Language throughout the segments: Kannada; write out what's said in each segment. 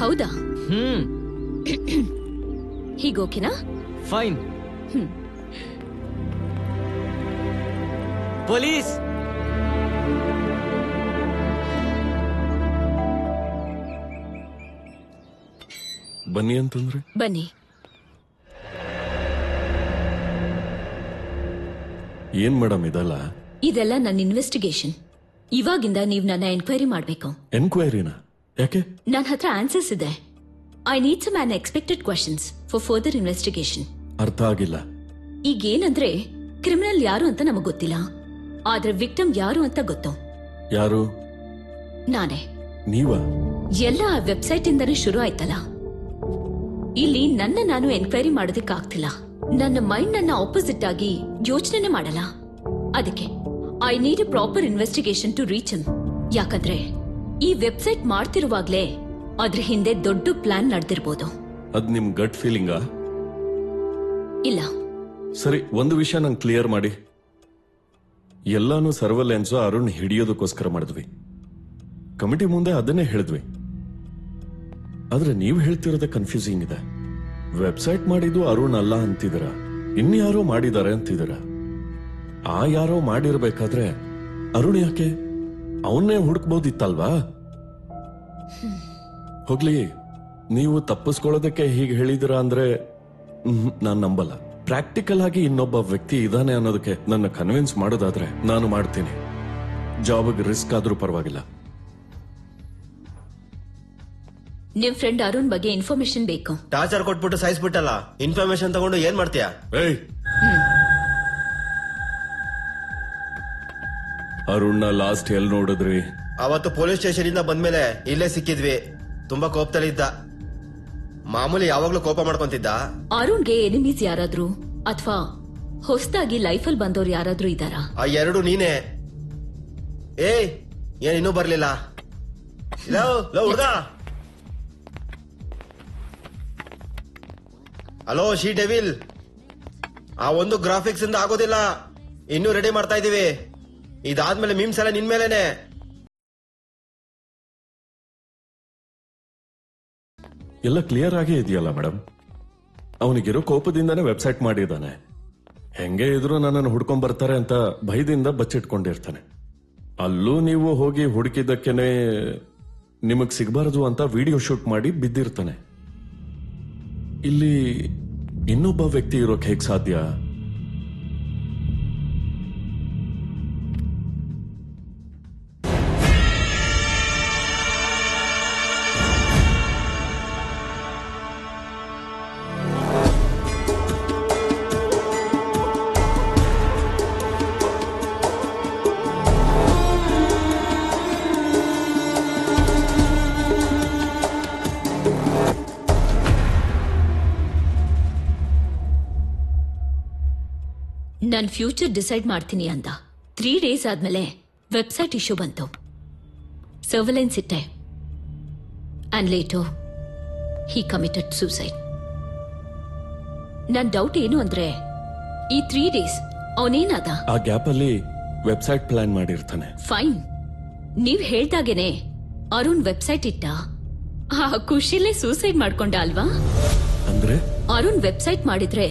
ಹೌದಾ? ಹೀಗೋಕೆನಾ? ಫೈನ್. ಪೊಲೀಸ್! ಬನ್ನಿ ಅಂತಂದ್ರೆ ಬನ್ನಿ. ಏನ್ ಮೇಡಮ್ ಇದಲ್ಲ? ಇದೆಲ್ಲ ನನ್ನ ಇನ್ವೆಸ್ಟಿಗೇಷನ್. ಇವಾಗಿಂದ ನೀವು ನನ್ನ ಎನ್ಕ್ವೈರಿ ಮಾಡ್ಬೇಕು. ಎನ್ಕ್ವೈರಿನಾ? ಯಾಕೆ? ನನ್ನ ಹತ್ರ ಆನ್ಸರ್ಸ್ ಇದೆ. I need some unexpected questions for further investigation. ಅರ್ಥ ಆಗಿಲ್ಲ. ಈಗೇನಂದ್ರೆ ಕ್ರಿಮಿನಲ್ ಯಾರು ಅಂತ ನಮಗ್ ಗೊತ್ತಿಲ್ಲ, ಆದ್ರೆ ವಿಕ್ಟಿಮ್ ಯಾರು ಅಂತ ಗೊತ್ತು. ಯಾರು? ನಾನೇ. ನೀವಾ? ಎಲ್ಲ ಆ ವೆಬ್ಸೈಟ್ ಇಂದಾನೆ ಶುರು ಆಯ್ತಲ್ಲ. ಇಲ್ಲಿ ನಾನು ಎನ್ಕ್ವೈರಿ ಮಾಡೋದಕ್ಕೆ ಆಗ್ತಿಲ್ಲ. ನನ್ನ ಮೈಂಡ್ ನನ್ನ ಆಪೋಸಿಟ್ ಆಗಿ ಯೋಚನೆ ಮಾಡಲ್ಲ. ಅದಕ್ಕೆ I need a proper investigation to reach him. ಯಾಕಂದ್ರೆ ಈ ವೆಬ್ಸೈಟ್ ಮಾಡ್ತಿರುವಾಗ್ಲೇ ಅದ್ರ ಹಿಂದೆ ದೊಡ್ಡ ಪ್ಲಾನ್ ನಡೆದಿರ್ಬೋದು. ಅದ್ ನಿಮ್ ಗಟ್ ಫೀಲಿಂಗಾ? ಇಲ್ಲ. ಸರಿ, ಒಂದು ವಿಷಯ ನಂಗೆ ಕ್ಲಿಯರ್ ಮಾಡಿ. ಎಲ್ಲಾನು ಸರ್ವಲೆನ್ಸ್ ಅರುಣ್ ಹಿಡಿಯೋದಕ್ಕೋಸ್ಕರ ಮಾಡಿದ್ವಿ. ಕಮಿಟಿ ಮುಂದೆ ಅದನ್ನೇ ಹೇಳಿದ್ವಿ. ಆದ್ರೆ ನೀವು ಹೇಳ್ತಿರೋದೇ ಕನ್ಫ್ಯೂಸಿಂಗ್ ಇದೆ. ವೆಬ್ಸೈಟ್ ಮಾಡಿದ್ದು ಅರುಣ್ ಅಲ್ಲ ಅಂತಿದ್ದೀರ, ಇನ್ಯಾರೋ ಮಾಡಿದ್ದಾರೆ ಅಂತಿದ್ದೀರ. ಆ ಯಾರೋ ಮಾಡಿರ್ಬೇಕಾದ್ರೆ ಅರುಣ್ ಯಾಕೆ? ಅವನ್ನೇ ಹುಡುಕ್ಬೋದಿತ್ತಲ್ವಾ? ಹೋಗ್ಲಿ, ನೀವು ತಪ್ಪಿಸ್ಕೊಳ್ಳೋದಕ್ಕೆ ಹೀಗೆ ಹೇಳಿದಿರ ಅಂದ್ರೆ ನಾನ್ ನಂಬಲ್ಲ. ಪ್ರಾಕ್ಟಿಕಲ್ ಆಗಿ ಇನ್ನೊಬ್ಬ ವ್ಯಕ್ತಿ ಇದಾನೆ ಅನ್ನೋದಕ್ಕೆ ನನ್ನ ಕನ್ವಿನ್ಸ್ ಮಾಡೋದಾದ್ರೆ ನಾನು ಮಾಡ್ತೀನಿ. ಜಾಬ್ಗೆ ರಿಸ್ಕ್ ಆದ್ರೂ ಪರವಾಗಿಲ್ಲ. ನಿಮ್ ಫ್ರೆಂಡ್ ಅರುಣ್ ಬಗ್ಗೆ ಇನ್ಫಾರ್ಮೇಶನ್ ಬೇಕು. ಟಾರ್ಚರ್ ಕೊಟ್ಬಿಟ್ಟು ಸಾಯಿಸ್ಬಿಟ್ಟಲ್ಲ, ಇನ್ಫಾರ್ಮೇಶನ್ ತಗೊಂಡು ಏನ್ ಮಾಡ್ತೀಯಾ? ಅರುಣ್ನ ಲಾಸ್ಟ್ ಎಲ್ಲಿ ನೋಡಿದ್ರಿ? ಅವತ್ತು ಪೊಲೀಸ್ ಸ್ಟೇಷನ್ ಇಂದ ಬಂದ್ಮೇಲೆ ಇಲ್ಲೇ ಸಿಕ್ಕಿದ್ವಿ. ತುಂಬಾ ಕೋಪದಲ್ಲಿ ಇದ್ದ. ಮಾಮೂಲಿ ಯಾವಾಗ್ಲೂ ಕೋಪ ಮಾಡ್ಕೊಂತಿದ್ದ. ಅರುಣ್ಗೆ ಎನಿಮೀಸ್ ಯಾರಾದ್ರೂ ಅಥವಾ ಹೊಸದಾಗಿ ಲೈಫಲ್ಲಿ ಬಂದವ್ರು ಯಾರಾದ್ರೂ ಇದ್ದಾರಾ? ಆ ಎರಡು ನೀನೇ. ಏನ್ ಇನ್ನೂ ಬರ್ಲಿಲ್ಲ? ಹುಡುಗ, ಹಲೋ ಶೀ ಡೆವಿಲ್, ಆ ಒಂದು ಗ್ರಾಫಿಕ್ಸ್ ಇಂದ ಆಗೋದಿಲ್ಲ, ಇನ್ನೂ ರೆಡಿ ಮಾಡ್ತಾ ಇದೀವಿ. ಇದಾದ್ಮೇಲೆ ಮೀಮ್ಸ್ ಎಲ್ಲ ನಿನ್ ಮೇಲೇನೆ. ಎಲ್ಲ ಕ್ಲಿಯರ್ ಆಗೇ ಇದೆಯಲ್ಲ ಮೇಡಮ್. ಅವನಿಗಿರೋ ಕೋಪದಿಂದಾನೇ ವೆಬ್ಸೈಟ್ ಮಾಡಿದ್ದಾನೆ. ಹೆಂಗೆ ಇದ್ರು ನನ್ನನ್ನು ಹುಡ್ಕೊಂಡ್ ಬರ್ತಾರೆ ಅಂತ ಭಯದಿಂದ ಬಚ್ಚಿಟ್ಕೊಂಡಿರ್ತಾನೆ. ಅಲ್ಲೂ ನೀವು ಹೋಗಿ ಹುಡುಕಿದ್ದಕ್ಕೇನೆ ನಿಮಗ್ ಸಿಗಬಾರದು ಅಂತ ವಿಡಿಯೋ ಶೂಟ್ ಮಾಡಿ ಬಿದ್ದಿರ್ತಾನೆ. ಇಲ್ಲಿ ಇನ್ನೊಬ್ಬ ವ್ಯಕ್ತಿ ಇರೋಕ್ ಹೇಗ್ ಸಾಧ್ಯ? ನನ್ ಫ್ಯೂಚರ್ ಡಿಸೈಡ್ ಮಾಡ್ತೀನಿ ಅಂತ 3 days ಆದ್ಮೇಲೆ ವೆಬ್ಸೈಟ್ ಇಶ್ಯೂ ಬಂತು. ಸರ್ವೆಲೆನ್ಸ್ ಇಟ್ಟೆ. And litre he committed suicide. ನನ್ ಡೌಟ್ ಏನು ಅಂದ್ರೆ, ಈ 3 days ಅವನೇನಾದ? ಆ ಗ್ಯಾಪ್ ಅಲ್ಲಿ ವೆಬ್ಸೈಟ್ ಪ್ಲಾನ್ ಮಾಡಿರ್ತಾನೆ. ಫೈನ್, ನೀವ್ ಹೇಳ್ದಾಗೇನೆ ಅರುಣ್ ವೆಬ್ಸೈಟ್ ಇಟ್ಟ. ಆ ಖುಷಿಲೇ ಸೂಸೈಡ್ ಮಾಡ್ಕೊಂಡ ಅಲ್ವಾ? ಅಂದ್ರೆ ಅರುಣ್ ವೆಬ್ಸೈಟ್ ಮಾಡಿದ್ರೆ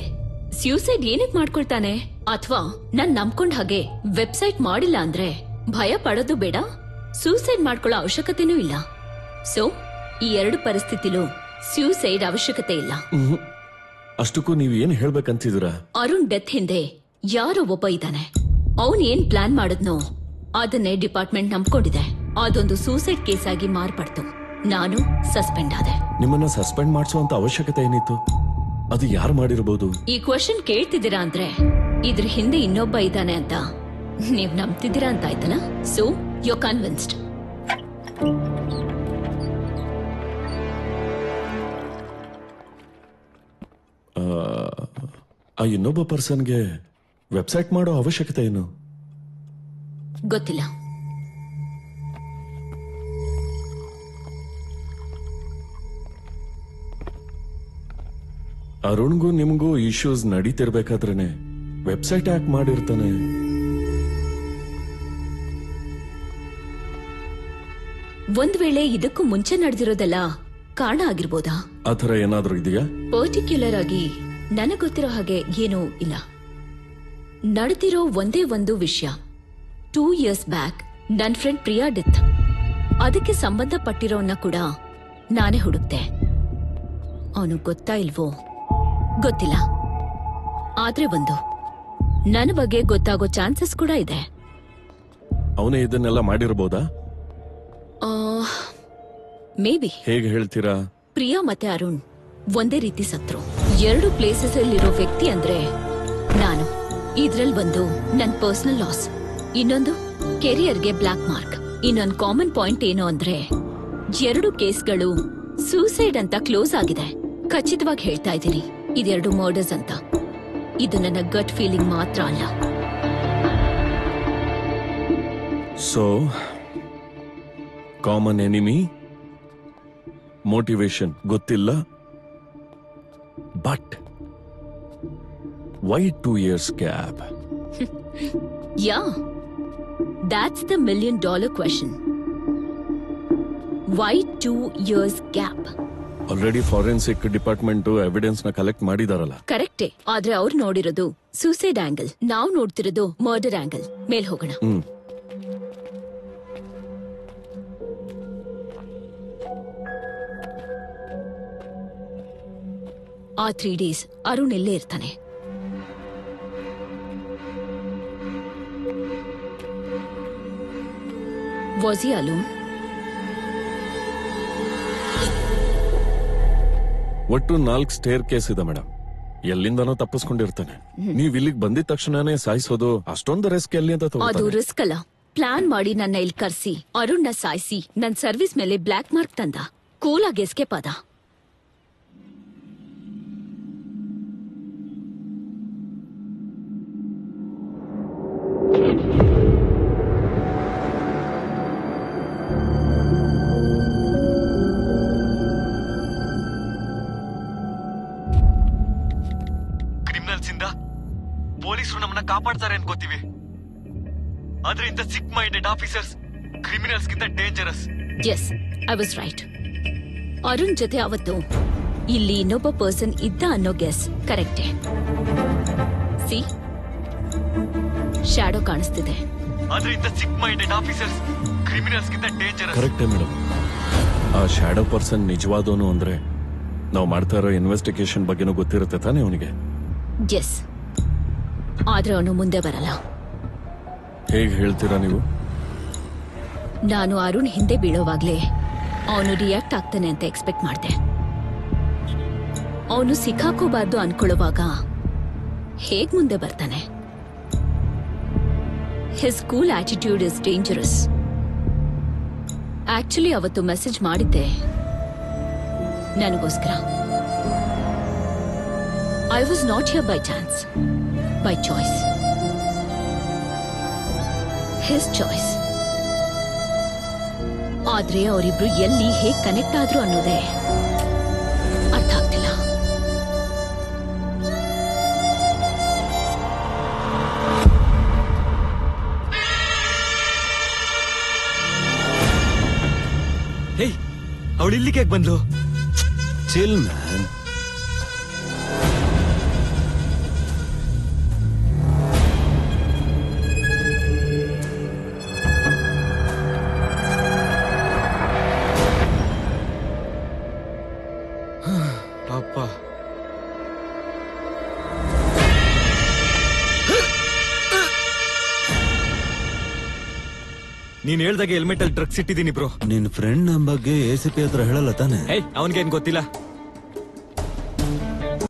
ಸ್ಯೂಸೈಡ್ ಏನಕ್ ಮಾಡ್ಕೊಳ್ತಾನೆ? ಅಥವಾ ನಾನ್ ನಂಬ್ಕೊಂಡ್ ಹಾಗೆ ವೆಬ್ಸೈಟ್ ಮಾಡಿಲ್ಲ ಅಂದ್ರೆ ಭಯ ಪಡೋದು ಬೇಡ, ಸೂಸೈಡ್ ಮಾಡ್ಕೊಳ್ಳೋ ಅವಶ್ಯಕತೆನೂ ಇಲ್ಲ. ಸೊ ಈ 2 ಪರಿಸ್ಥಿತಿಲೂ ಸ್ಯೂಸೈಡ್ ಅವಶ್ಯಕತೆ ಇಲ್ಲ. ಅಷ್ಟಕ್ಕೂ ನೀವ್ ಏನ್ ಹೇಳ್ಬೇಕಂತಿದ್ದೀರಾ? ಅರುಣ್ ಡೆತ್ ಹಿಂದೆ ಯಾರೋ ಒಬ್ಬ ಇದ್ದಾನೆ. ಅವನ್ ಏನ್ ಪ್ಲಾನ್ ಮಾಡಿದ್ನೋ ಅದನ್ನೇ ಡಿಪಾರ್ಟ್ಮೆಂಟ್ ನಂಬ್ಕೊಂಡಿದೆ. ಅದೊಂದು ಸೂಸೈಡ್ ಕೇಸ್ ಆಗಿ ಮಾರ್ಪಡ್ತು. ನಾನು ಸಸ್ಪೆಂಡ್ ಆದೆ. ನಿಮ್ಮನ್ನ ಸಸ್ಪೆಂಡ್ ಮಾಡಿಸುವಂತ ಅವಶ್ಯಕತೆ ಏನಿತ್ತು? ಅದು ಯಾರು ಮಾಡಿರಬಹುದು? ಈ ಕ್ವೆಶ್ಚನ್ ಕೇಳ್ತಿದ್ದೀರಾ ಅಂದ್ರೆ ಇದ್ರ ಹಿಂದೆ ಇನ್ನೊಬ್ಬ ಇದ್ದಾನೆ ಅಂತ ನೀವ್ ನಂಬ್ತಿದ್ದೀರಾ ಅಂತ ಆಯ್ತಲ್ಲ. So you are convinced. ಆ ಇನ್ನೊಬ್ಬ ಪರ್ಸನ್ಗೆ ವೆಬ್ಸೈಟ್ ಮಾಡೋ ಅವಶ್ಯಕತೆ ಏನು? ಗೊತ್ತಿಲ್ಲ. ಅರುಣ್ಗೂ ನಿಮ್ಗೂ ಇಶ್ಯೂಸ್ ನಡೀತಿರ್ಬೇಕಾದ್ರೇನೆ ವೆಬ್ಸೈಟ್ ಯಾಕೆ ಮಾಡಿರ್ತಾನೆ? ಒಂದ್ ವೇಳೆ ಇದಕ್ಕೂ ಮುಂಚೆ ನಡೆದಿರೋದೆಲ್ಲ ಕಾರಣ ಆಗಿರ್ಬೋದಾ? ಆ ಥರ ಏನಾದ್ರೂ ಇದೆಯಾ? ಪರ್ಟಿಕ್ಯುಲರ್ ಆಗಿ ನನಗ್ ಗೊತ್ತಿರೋ ಹಾಗೆ ಏನೂ ಇಲ್ಲ. ನಡೆದಿರೋ ಒಂದೇ ಒಂದು ವಿಷಯ, 2 years ಬ್ಯಾಕ್ ನನ್ ಫ್ರೆಂಡ್ ಪ್ರಿಯಾ ಡೆತ್. ಅದಕ್ಕೆ ಸಂಬಂಧಪಟ್ಟಿರೋನ್ನ ಕೂಡ ನಾನೇ ಹುಡುಕ್ತೆ. ಅವನು ಗೊತ್ತಾ ಇಲ್ವೋ ಗೊತ್ತಿಲ್ಲ, ಆದ್ರೆ ಒಂದು ನನ್ನ ಬಗ್ಗೆ ಗೊತ್ತಾಗೋ ಚಾನ್ಸಸ್ ಕೂಡ ಇದೆ. ಅವನೇ ಇದನ್ನೆಲ್ಲ ಮಾಡಿರ್ಬೋದಾ? May be. ಹೇಗೆ ಹೇಳ್ತೀರಾ? ಪ್ರಿಯಾ ಮತ್ತೆ ಅರುಣ್ ಒಂದೇ ರೀತಿ ಸತ್ರು. 2 ಪ್ಲೇಸಸ್ ಅಲ್ಲಿರೋ ವ್ಯಕ್ತಿ ಅಂದ್ರೆ ನಾನು. ಇದ್ರಲ್ಲಿ ಒಂದು ನನ್ ಪರ್ಸನಲ್ ಲಾಸ್, ಇನ್ನೊಂದು ಕೆರಿಯರ್ಗೆ ಬ್ಲಾಕ್ ಮಾರ್ಕ್. ಇನ್ನೊಂದು ಕಾಮನ್ ಪಾಯಿಂಟ್ ಏನು ಅಂದ್ರೆ 2 ಕೇಸ್ಗಳು ಸೂಸೈಡ್ ಅಂತ ಕ್ಲೋಸ್ ಆಗಿದೆ. ಖಚಿತವಾಗಿ ಹೇಳ್ತಾ ಇದ್ದೀನಿ, ಇದೆರಡು ಮರ್ಡರ್ಸ್ ಅಂತ. ಇದು ನನ್ನ ಗಟ್ ಫೀಲಿಂಗ್ ಮಾತ್ರ ಅಲ್ಲ. ಸೊ ಕಾಮನ್ ಎನಿಮಿ, ಮೋಟಿವೇಶನ್ ಗೊತ್ತಿಲ್ಲ, but why 2 years gap? Yeah, that's the $1 million question. Why 2 years gap? Already forensic department evidence ನ ಕಲೆಕ್ಟ್ ಮಾಡಿದಾರಲ್ಲ. ಕರೆಕ್ಟೇ, ಆದ್ರೆ ಅವ್ರು ನೋಡಿರೋದು ಸೂಸೈಡ್ ಆಂಗಲ್, ನಾವು ನೋಡ್ತಿರೋದು ಮರ್ಡರ್ ಆಂಗಲ್. ಮೇಲ್ ಹೋಗೋಣ. ಆ 3 days ಅರುಣ್ ಇಲ್ಲೇ ಇರ್ತಾನೆ. Was he alone? ಒಟ್ಟು 4 ಸ್ಟೇರ್ ಕೇಸ್ ಇದೆ ಮೇಡಮ್. ಎಲ್ಲಿಂದನೋ ತಪ್ಪಿಸ್ಕೊಂಡಿರ್ತಾನೆ. ನೀವ್ ಇಲ್ಲಿಗೆ ಬಂದಿದ ತಕ್ಷಣನೇ ಸಾಯಿಸೋದು ಅಷ್ಟೊಂದು ರಿಸ್ಕ್ ಎಲ್ಲಿ ಅಂತ ಅದು ತಗೋತಾನೆ? ರಿಸ್ಕ್ ಅಲ್ಲ. ಪ್ಲಾನ್ ಮಾಡಿ ನನ್ನ ಇಲ್ಲಿ ಕರ್ಸಿ ಅರುಣ್ನ ಸಾಯಿಸಿ ನನ್ ಸರ್ವಿಸ್ ಮೇಲೆ ಬ್ಲಾಕ್ ಮಾರ್ಕ್ ತಂದ. ಕೂಲಾಗಿ ಎಸ್ಕೇಪ್ ಆದ. ಕ್ರಿಮಿನಲ್ಸ್ ಇಂದ ಪೊಲೀಸರು ನಮ್ಮನ್ನ ಕಾಪಾಡ್ತಾರೆ ಅನ್ಕೋತೀವಿ, ಆದ್ರೆ ಇಂಥ ಸಿಕ್ ಮೈಂಡೆಡ್ ಆಫೀಸರ್ಸ್ ಕ್ರಿಮಿನಲ್ಸ್ ಗಿಂತ dangerous. Yes, I was right. Arun ಜೊತೆ ಅವತ್ತು ಇಲ್ಲಿ ಇನ್ನೊಬ್ಬ ಪರ್ಸನ್ ಇದ್ದ ಅನ್ನೋ ಗೆಸ್ ಕರೆಕ್ಟೇ. ಸಿ, ಶ್ಯಾಡೋ ಕಾಣಿಸ್ತಿದೆ. ಆದ್ರೆ ಇಂಥ ಸಿಕ್ ಮೈಂಡೆಡ್ ಆಫೀಸರ್ಸ್ ಕ್ರಿಮಿನಲ್ಸ್ ಗಿಂತ ಡೇಂಜರಸ್. ಕರೆಕ್ಟೇ ಮೇಡಮ್. ಆ ಶ್ಯಾಡೋ ಪರ್ಸನ್ ನಿಜವಾದವನು ಅಂದ್ರೆ ನಾವು ಮಾಡ್ತಾ ಇರೋ ಇನ್ವೆಸ್ಟಿಗೇಷನ್ ಬಗ್ಗೆನೂ ಗೊತ್ತಿರುತ್ತೆ ತಾನೇ ಅವನಿಗೆ? ಎಸ್, ಆದ್ರೆ ಅವನು ಮುಂದೆ ಬರಲ್ಲ. ಹೇಗೆ ಹೇಳ್ತೀರಾ ನೀವು? ನಾನು ಅರುಣ್ ಹಿಂದೆ ಬೀಳೋವಾಗ್ಲೇ ಅವನು ರಿಯಾಕ್ಟ್ ಆಗ್ತಾನೆ ಅಂತ ಎಕ್ಸ್ಪೆಕ್ಟ್ ಮಾಡ್ದೆ. ಅವನು ಸಿಕ್ಕಾಕೋಬಾರ್ದು ಅನ್ಕೊಳ್ಳುವಾಗ ಹೇಗ್ ಮುಂದೆ ಬರ್ತಾನೆ? His cool attitude is dangerous. Actually ಅವತ್ತು ಮೆಸೇಜ್ ಮಾಡಿದ್ದೆ ನನಗೋಸ್ಕರ. I was not here by chance, by choice. His choice. ಆದ್ರೆ ಅವರಿಬ್ರು ಎಲ್ಲಿ ಹೇಗ್ ಕನೆಕ್ಟ್ ಆದ್ರು ಅನ್ನೋದೇ ಅರ್ಥ ಆಗ್ತಿಲ್ಲ. ಹೇಯ್, ಅವಳು ಇಲ್ಲಿಗೆ ಬಂದ್ಲು? Chill man. ಅಪ್ಪ, ನೀನ್ ಹೇಳ್ದಾಗೆ ಹೆಲ್ಮೆಟ್ ಅಲ್ಲಿ ಡ್ರಗ್ಸ್ ಇಟ್ಟಿದ್ದೀನಿ ಬ್ರೋ. ನಿನ್ ಫ್ರೆಂಡ್ ನಮ್ ಬಗ್ಗೆ ACP ಹತ್ರ ಹೇಳಲ್ಲ ತಾನೆ? ಏಯ್, ಅವನ್ಗೇನ್ ಗೊತ್ತಿಲ್ಲ.